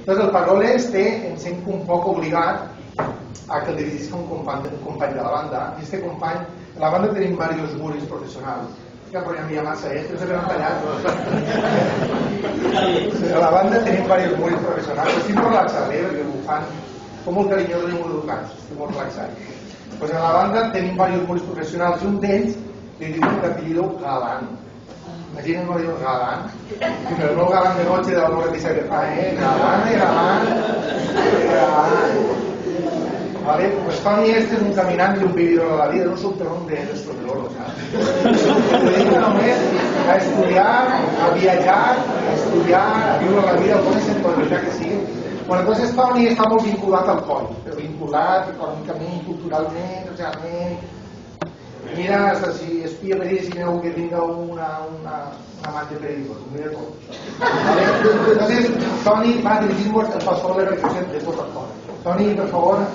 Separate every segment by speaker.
Speaker 1: Entonces, el Paroles em sent un poc obligat a que el dirigisca un company de la banda. I este company, a la banda tenim diversos muris professionals. Que enrotllant massa, que no se venen tallat. A la banda tenim diversos muris professionals. Estic molt relaxat, perquè ho fan com molt carinyós i molt educats. Estic molt relaxat. Pues a la banda tenim diversos muris professionals i un d'ells li diuen d'apellido Galán. Imaginen com li diuen Galán. El nou Galán de noche de la Lora Pisa que fa, Galán de Galán. Vale, pues Toni este és un caminant i un vividor de la vida, no soc un de estos de l'oro, saps? Ho dedica només a estudiar, a viatjar, a estudiar, a viure la vida, el en qualitat que sigui. Bueno, entonces Toni està molt vinculat al coll, però vinculat econòmicament, culturalment, socialment. Mira, hasta si espia per ells i veu que tinga una amante periódico, mira tot. Vale? Entonces, Toni va dirigir-nos el pastor de reflexió de tot el coll. Toni, per favor.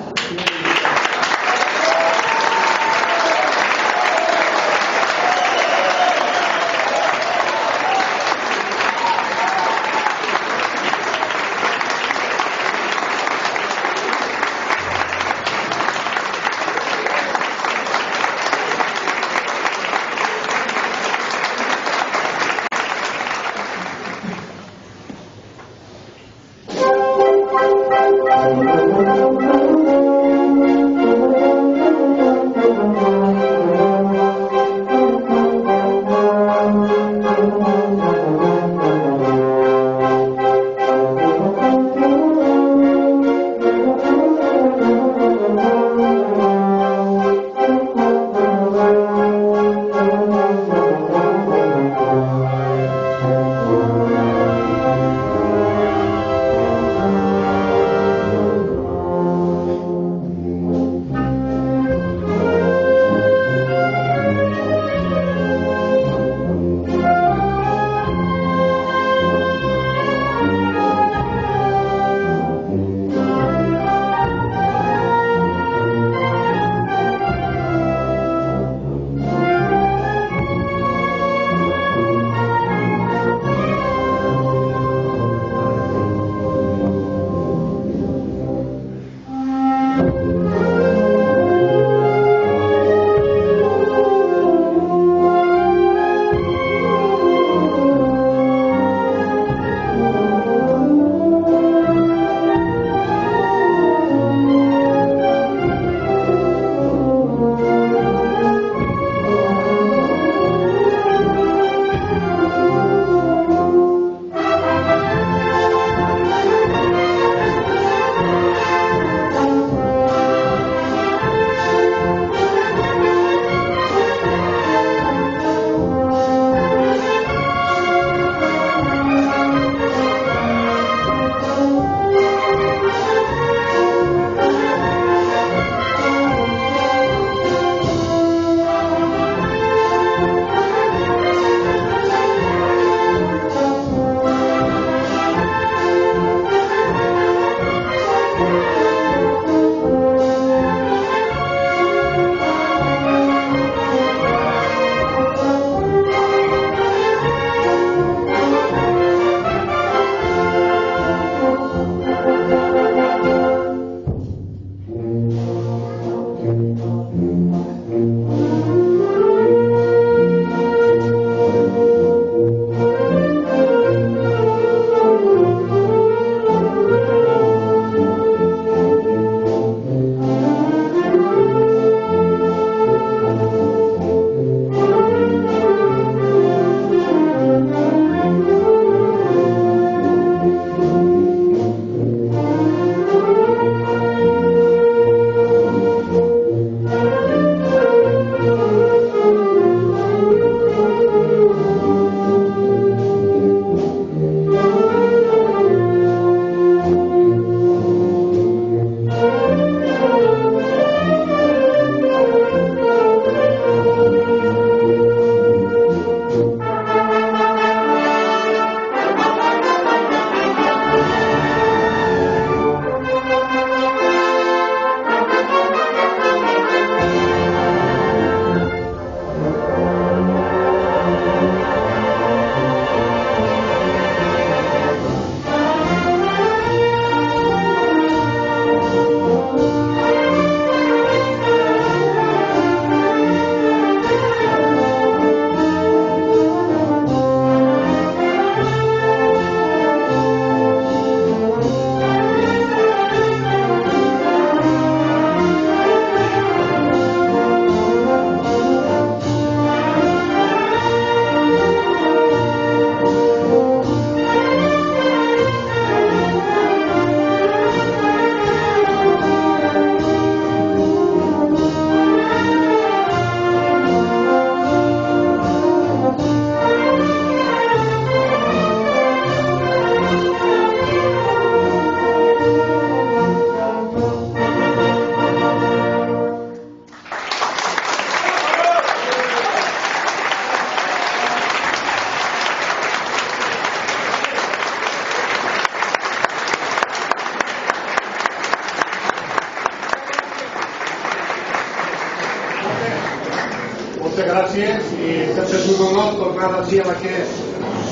Speaker 2: moltes gràcies i sempre és un honor tornar així a la que és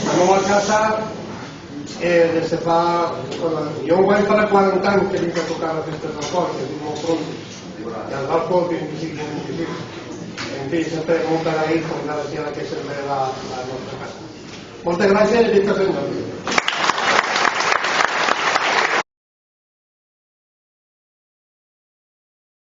Speaker 2: la meva casa des de fa... Jo ho vaig farà 40 anys que vinc a tocar les festes del cor, que estic molt prontes, i al Galco 25. En fi, sempre molt agraït tornar així a la que és sempre la nostra casa. Moltes gràcies i visca senyor.